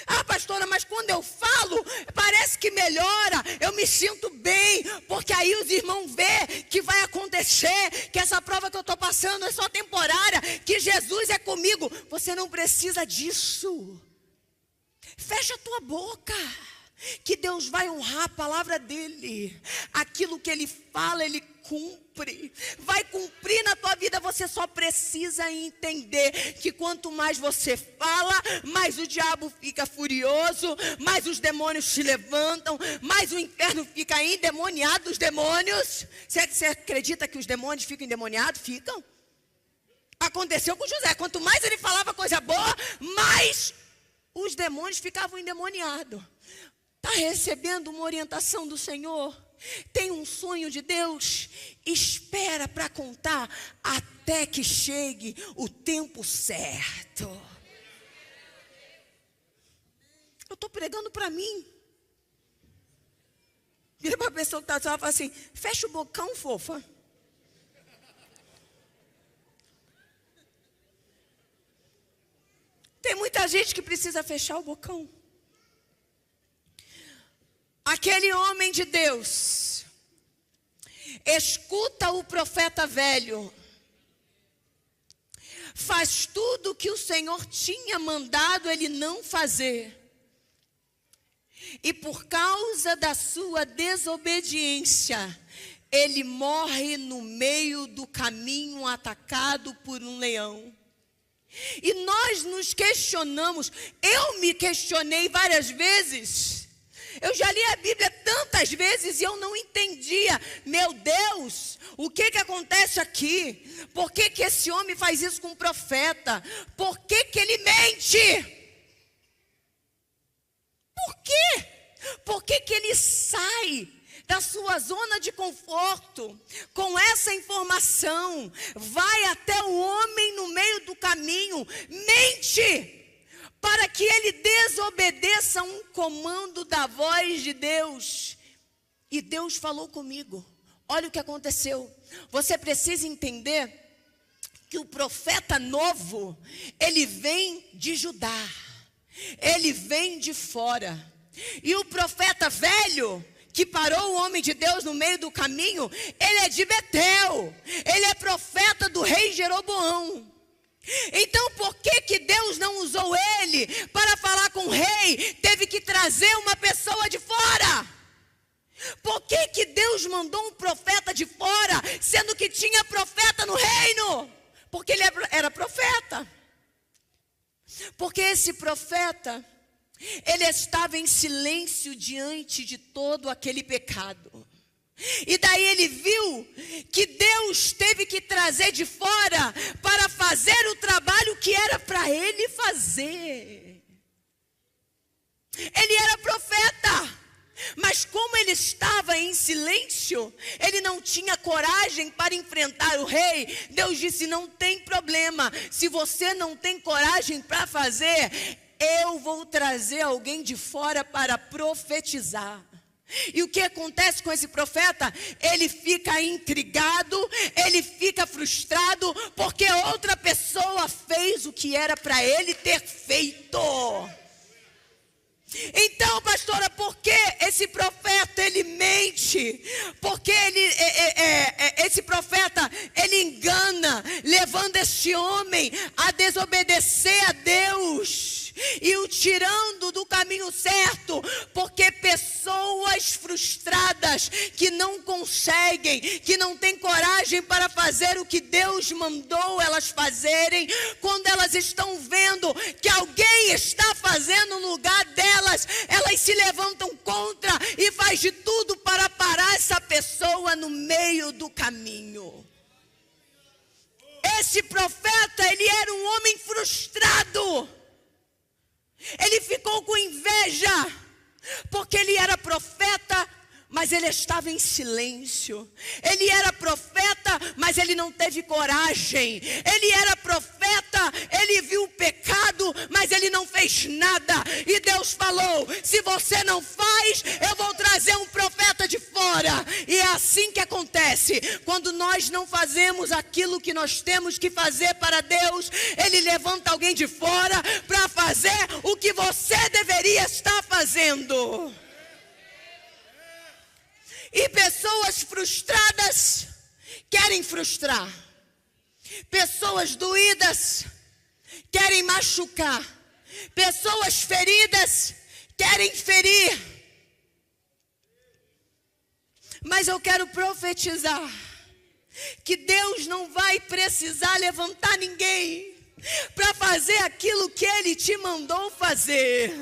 Ah, pastora, mas quando eu falo, parece que melhora, eu me sinto bem, porque aí os irmãos vê que vai acontecer, que essa prova que eu estou passando é só temporária, que Jesus é comigo. Você não precisa disso. Fecha a tua boca, que Deus vai honrar a palavra dele. Aquilo que ele fala, ele cumpre. Vai cumprir na tua vida. Você só precisa entender que quanto mais você fala, mais o diabo fica furioso, mais os demônios te levantam, mais o inferno fica endemoniado dos demônios. Você acredita que os demônios ficam endemoniados? Ficam. Aconteceu com José. Quanto mais ele falava coisa boa, mais os demônios ficavam endemoniados. Está recebendo uma orientação do Senhor? Tem um sonho de Deus? Espera para contar até que chegue o tempo certo. Eu estou pregando para mim. Vira para a pessoa que está só e fala assim: fecha o bocão, fofa. Tem muita gente que precisa fechar o bocão. Aquele homem de Deus escuta o profeta velho, faz tudo o que o Senhor tinha mandado ele não fazer, e por causa da sua desobediência, ele morre no meio do caminho atacado por um leão. E nós nos questionamos, eu me questionei várias vezes. Eu já li a Bíblia tantas vezes e eu não entendia. Meu Deus, o que acontece aqui? Por que esse homem faz isso com o profeta? Por que ele mente? Por quê? Por que ele sai da sua zona de conforto com essa informação? Vai até o homem no meio do caminho, mente, para que ele desobedeça um comando da voz de Deus. E Deus falou comigo. Olha o que aconteceu. Você precisa entender que o profeta novo, ele vem de Judá. Ele vem de fora. E o profeta velho, que parou o homem de Deus no meio do caminho, ele é de Betel. Ele é profeta do rei Jeroboão. Então por que Deus não usou ele para falar com o rei? Teve que trazer uma pessoa de fora. Por que Deus mandou um profeta de fora, sendo que tinha profeta no reino? Porque ele era profeta. Porque esse profeta, ele estava em silêncio diante de todo aquele pecado. E daí ele viu que Deus teve que trazer de fora para fazer o trabalho que era para ele fazer. Ele era profeta, mas como ele estava em silêncio, ele não tinha coragem para enfrentar o rei. Deus disse: não tem problema, se você não tem coragem para fazer, eu vou trazer alguém de fora para profetizar. E o que acontece com esse profeta? Ele fica intrigado, ele fica frustrado, porque outra pessoa fez o que era para ele ter feito. Então, pastora, por que esse profeta ele mente? Porque esse profeta ele engana, levando este homem a desobedecer a Deus e o tirando do caminho certo, porque pessoas frustradas que não conseguem, que não têm coragem para fazer o que Deus mandou elas fazerem, quando elas estão vendo que alguém está fazendo no lugar delas, elas se levantam contra e faz de tudo para parar essa pessoa no meio do caminho. Esse profeta, ele era um homem frustrado. Ele ficou com inveja, porque ele era profeta, mas ele estava em silêncio. Ele era profeta, mas ele não teve coragem. Ele era profeta, ele viu o pecado, mas ele não fez nada. E Deus falou: se você não faz, eu vou trazer um profeta de fora. E é assim que acontece. Quando nós não fazemos aquilo que nós temos que fazer para Deus, ele levanta alguém de fora para fazer o que você deveria estar fazendo. E pessoas frustradas querem frustrar. Pessoas doídas querem machucar. Pessoas feridas querem ferir. Mas eu quero profetizar que Deus não vai precisar levantar ninguém para fazer aquilo que Ele te mandou fazer.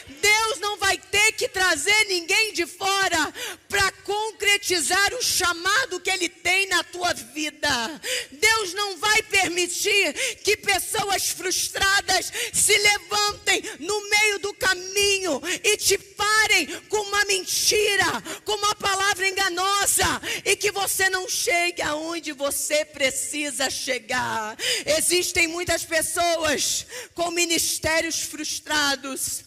Deus não vai ter que trazer ninguém de fora para concretizar o chamado que Ele tem na tua vida. Deus não vai permitir que pessoas frustradas se levantem no meio do caminho e te parem com uma mentira, com uma palavra enganosa, e que você não chegue aonde você precisa chegar. Existem muitas pessoas com ministérios frustrados.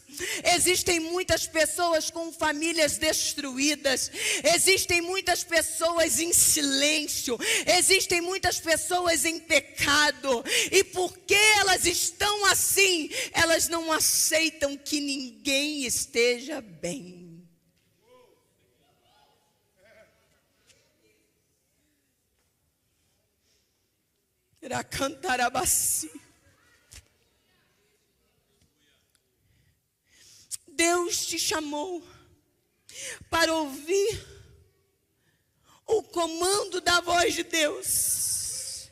Existem muitas pessoas com famílias destruídas. Existem muitas pessoas em silêncio. Existem muitas pessoas em pecado. E porque elas estão assim, elas não aceitam que ninguém esteja bem. Irá cantar a bacia. Deus te chamou para ouvir o comando da voz de Deus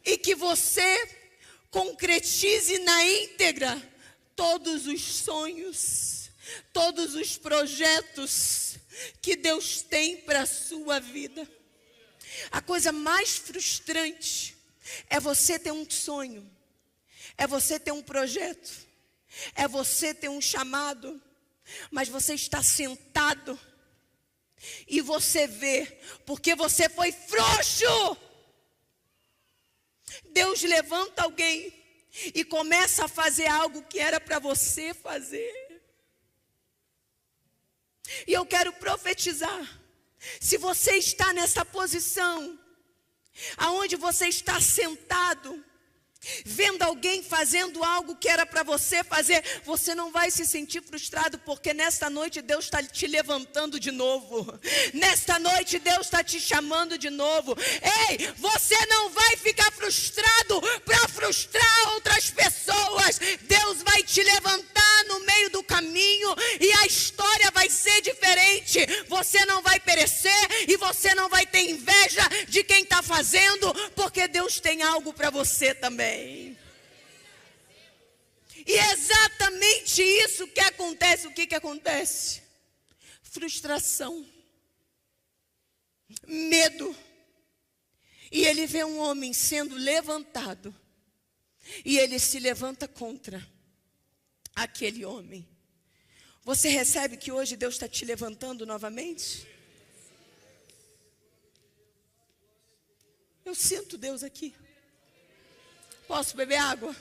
e que você concretize na íntegra todos os sonhos, todos os projetos que Deus tem para a sua vida. A coisa mais frustrante é você ter um sonho, é você ter um projeto, é você ter um chamado, mas você está sentado e você vê, porque você foi frouxo. Deus levanta alguém e começa a fazer algo que era para você fazer. E eu quero profetizar, se você está nessa posição, aonde você está sentado, vendo alguém fazendo algo que era para você fazer, você não vai se sentir frustrado, porque nesta noite Deus está te levantando de novo. Nesta noite Deus está te chamando de novo. Ei, você não vai ficar frustrado para frustrar outras pessoas. Deus vai te levantar no meio do caminho e a história vai ser diferente. Você não vai perecer e você não vai ter inveja de quem está fazendo, porque Deus tem algo para você também. E é exatamente isso que acontece. O que acontece? Frustração, medo. E ele vê um homem sendo levantado, e ele se levanta contra aquele homem. Você recebe que hoje Deus está te levantando novamente? Eu sinto Deus aqui. Posso beber água?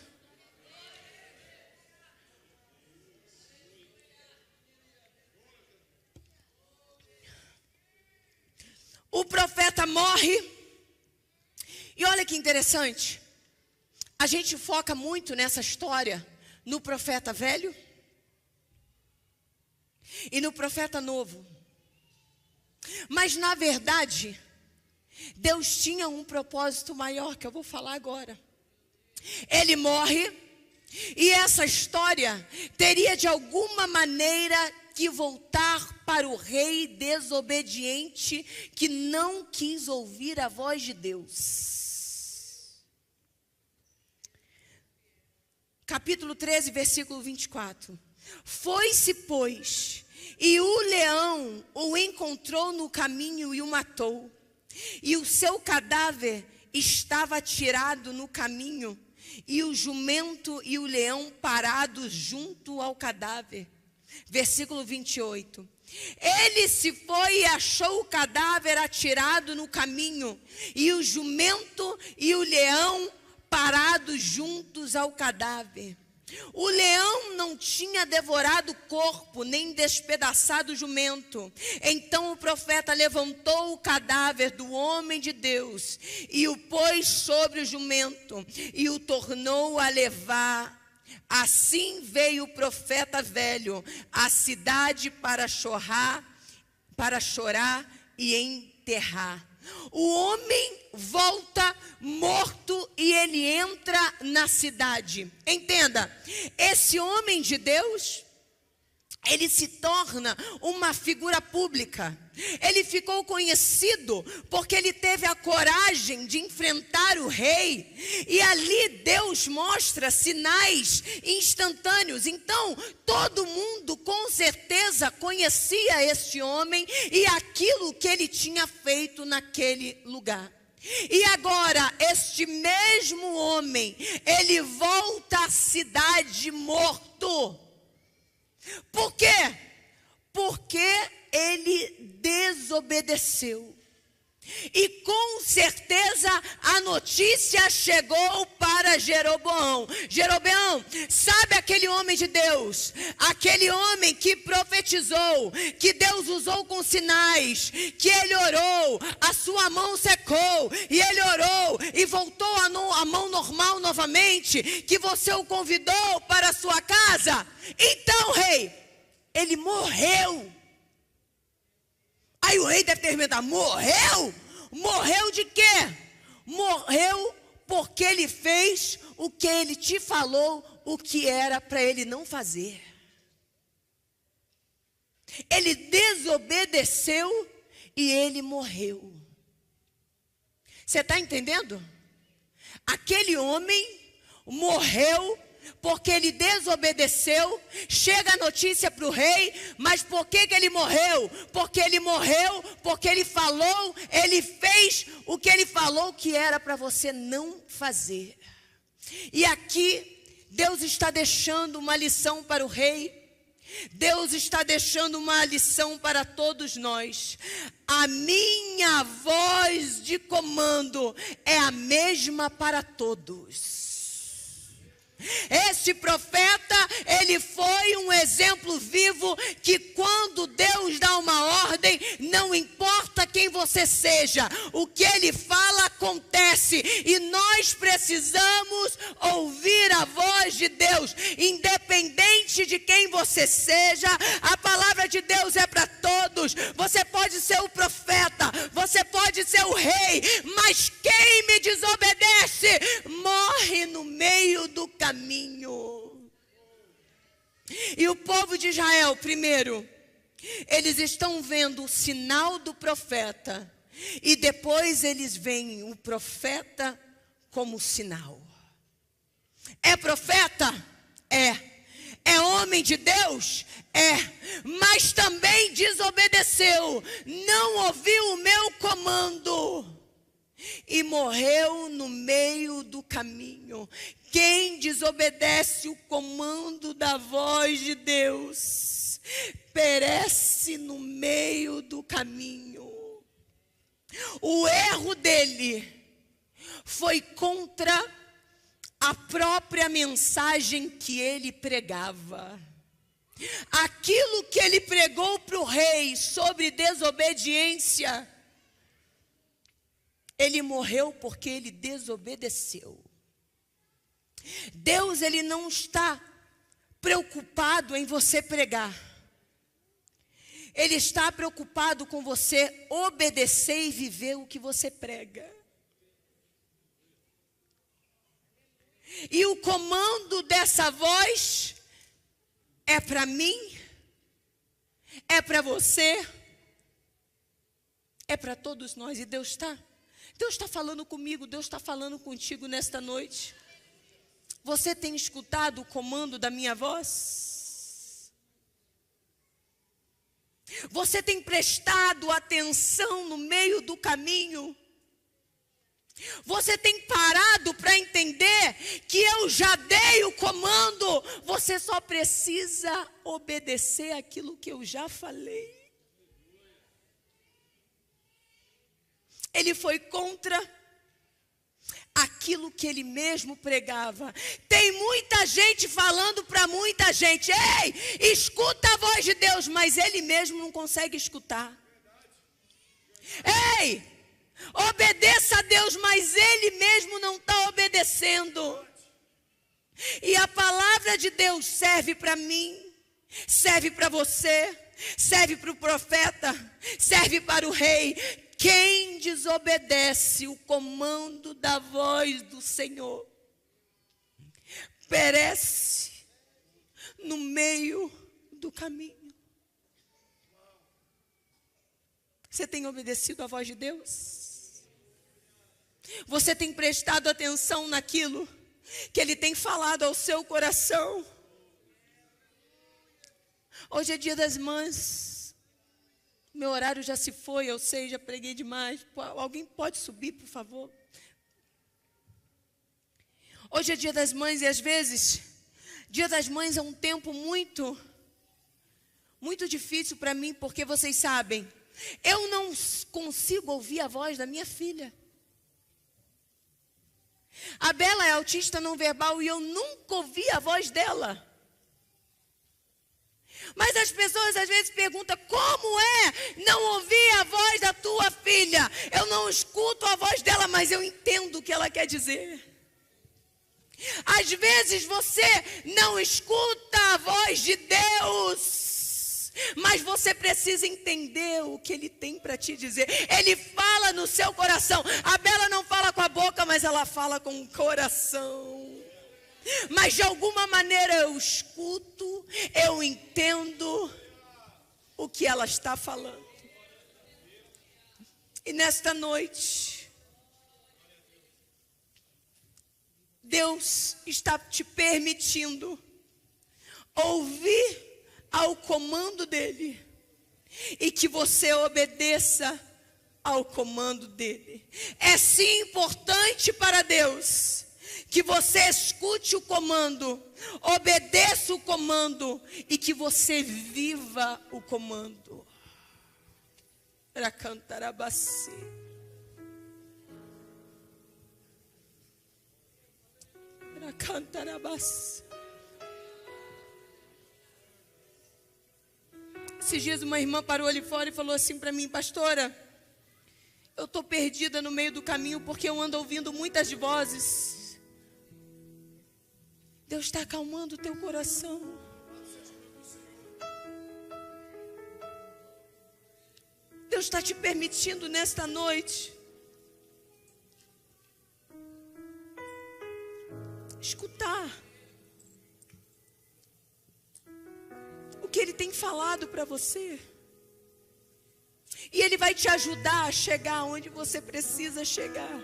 O profeta morre. E olha que interessante. A gente foca muito nessa história no profeta velho e no profeta novo. Mas na verdade, Deus tinha um propósito maior que eu vou falar agora. Ele morre e essa história teria de alguma maneira que voltar para o rei desobediente que não quis ouvir a voz de Deus. Capítulo 13, versículo 24. Foi-se, pois, e o leão o encontrou no caminho e o matou. E o seu cadáver estava atirado no caminho, e o jumento e o leão parados junto ao cadáver. Versículo 28. Ele se foi e achou o cadáver atirado no caminho, e o jumento e o leão parados juntos ao cadáver. O leão não tinha devorado o corpo, nem despedaçado o jumento. Então o profeta levantou o cadáver do homem de Deus e o pôs sobre o jumento e o tornou a levar. Assim veio o profeta velho à cidade para chorar e enterrar. O homem volta morto e ele entra na cidade. Entenda, esse homem de Deus, ele se torna uma figura pública. Ele ficou conhecido porque ele teve a coragem de enfrentar o rei. E ali Deus mostra sinais instantâneos. Então, todo mundo com certeza conhecia este homem e aquilo que ele tinha feito naquele lugar. E agora, este mesmo homem, ele volta à cidade morto. Por quê? Porque ele desobedeceu. E com certeza a notícia chegou para Jeroboão. Jeroboão, sabe aquele homem de Deus? Aquele homem que profetizou, que Deus usou com sinais, que ele orou, a sua mão secou, e ele orou, e voltou a mão normal novamente, que você o convidou para a sua casa. Então, rei, ele morreu. Aí o rei deve ter perguntado: morreu? Morreu de quê? Morreu porque ele fez o que ele te falou, o que era para ele não fazer. Ele desobedeceu e ele morreu. Você está entendendo? Aquele homem morreu porque ele desobedeceu. Chega a notícia para o rei, mas por que ele morreu? Porque ele morreu, porque ele falou, ele fez o que ele falou que era para você não fazer. E aqui Deus está deixando uma lição para o rei. Deus está deixando uma lição para todos nós. A minha voz de comando é a mesma para todos. Esse profeta, ele foi um exemplo vivo que quando Deus dá uma ordem, não importa quem você seja, o que ele fala acontece. E nós precisamos ouvir a voz de Deus, independente de quem você seja. A palavra de Deus é para todos. Você pode ser o profeta, você pode ser o rei, mas quem me desobedece morre no meio do caminho. E o povo de Israel, primeiro, eles estão vendo o sinal do profeta, e depois eles veem o profeta como sinal. É profeta? É. É homem de Deus? É. Mas também desobedeceu, não ouviu o meu comando e morreu no meio do caminho. Quem desobedece o comando da voz de Deus perece no meio do caminho. O erro dele foi contra a própria mensagem que ele pregava. Aquilo que ele pregou para o rei sobre desobediência, ele morreu porque ele desobedeceu. Deus, ele não está preocupado em você pregar. Ele está preocupado com você obedecer e viver o que você prega. E o comando dessa voz é para mim, é para você, é para todos nós. E Deus está falando comigo, Deus está falando contigo nesta noite. Você tem escutado o comando da minha voz? Você tem prestado atenção no meio do caminho? Você tem parado para entender que eu já dei o comando? Você só precisa obedecer aquilo que eu já falei. Ele foi contra aquilo que ele mesmo pregava. Tem muita gente falando para muita gente: ei, escuta a voz de Deus, mas ele mesmo não consegue escutar. Ei, obedeça a Deus, mas ele mesmo não está obedecendo. E a palavra de Deus serve para mim, serve para você, serve para o profeta, serve para o rei. Quem desobedece o comando da voz do Senhor perece no meio do caminho. Você tem obedecido a voz de Deus? Você tem prestado atenção naquilo que Ele tem falado ao seu coração? Hoje é dia das mães. Meu horário já se foi, eu sei, já preguei demais. Alguém pode subir, por favor? Hoje é dia das mães e às vezes, dia das mães é um tempo muito difícil para mim, porque vocês sabem, eu não consigo ouvir a voz da minha filha. A Bela é autista não verbal e eu nunca ouvi a voz dela. Mas as pessoas às vezes perguntam: como é não ouvir a voz da tua filha? Eu não escuto a voz dela, mas eu entendo o que ela quer dizer. Às vezes você não escuta a voz de Deus, mas você precisa entender o que Ele tem para te dizer. Ele fala no seu coração. A Bela não fala com a boca, mas ela fala com o coração. Mas de alguma maneira eu escuto, eu entendo o que ela está falando. E nesta noite, Deus está te permitindo ouvir ao comando dele e que você obedeça ao comando dele. É sim importante para Deus que você escute o comando, obedeça o comando e que você viva o comando. Para cantar a bacia. Para cantar a bacia. Esses dias uma irmã parou ali fora e falou assim para mim: pastora, eu estou perdida no meio do caminho porque eu ando ouvindo muitas vozes. Deus está acalmando o teu coração. Deus está te permitindo nesta noite escutar o que Ele tem falado para você. E Ele vai te ajudar a chegar onde você precisa chegar.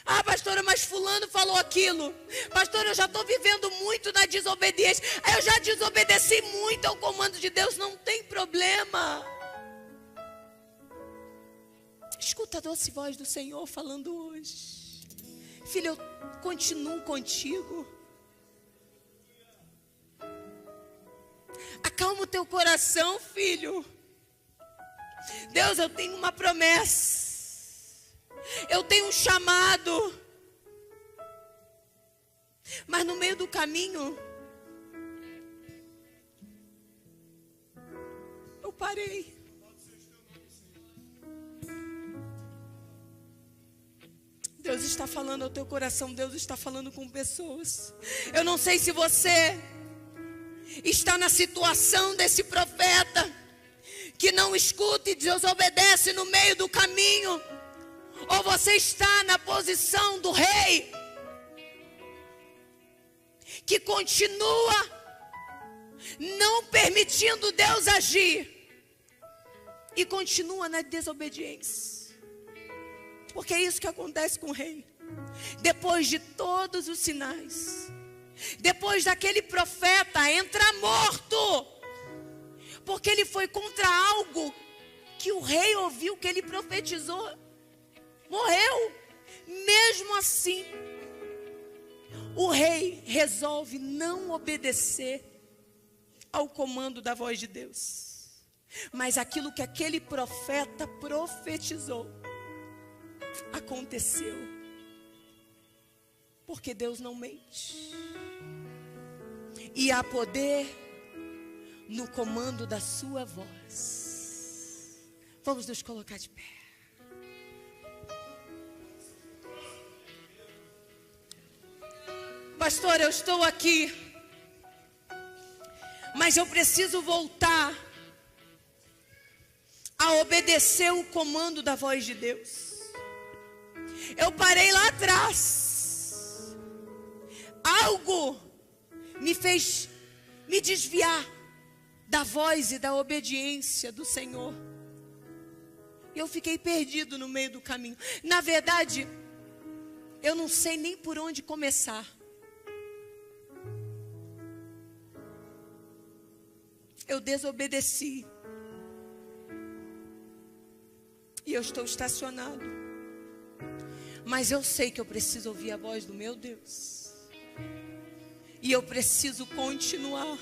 Ah, pastora, mas fulano falou aquilo. Pastora, eu já estou vivendo muito na desobediência. Eu já desobedeci muito ao comando de Deus. Não tem problema. Escuta a doce voz do Senhor falando hoje: filho, eu continuo contigo. Acalma o teu coração, filho. Deus, eu tenho uma promessa. Eu tenho um chamado. Mas no meio do caminho, eu parei. Deus está falando ao teu coração. Deus está falando com pessoas. Eu não sei se você está na situação desse profeta que não escuta e desobedece no meio do caminho, ou você está na posição do rei que continua não permitindo Deus agir e continua na desobediência. Porque é isso que acontece com o rei. Depois de todos os sinais, depois daquele profeta entrar morto, porque ele foi contra algo que o rei ouviu que ele profetizou, morreu. Mesmo assim, o rei resolve não obedecer ao comando da voz de Deus. Mas aquilo que aquele profeta profetizou aconteceu. Porque Deus não mente. E há poder no comando da sua voz. Vamos nos colocar de pé. Pastor, eu estou aqui, mas eu preciso voltar a obedecer o comando da voz de Deus. Eu parei lá atrás. Algo me fez me desviar da voz e da obediência do Senhor. E eu fiquei perdido no meio do caminho. Na verdade, eu não sei nem por onde começar. Eu desobedeci. E eu estou estacionado. Mas eu sei que eu preciso ouvir a voz do meu Deus. E eu preciso continuar.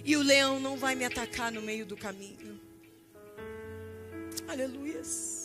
E o leão não vai me atacar no meio do caminho. Aleluias.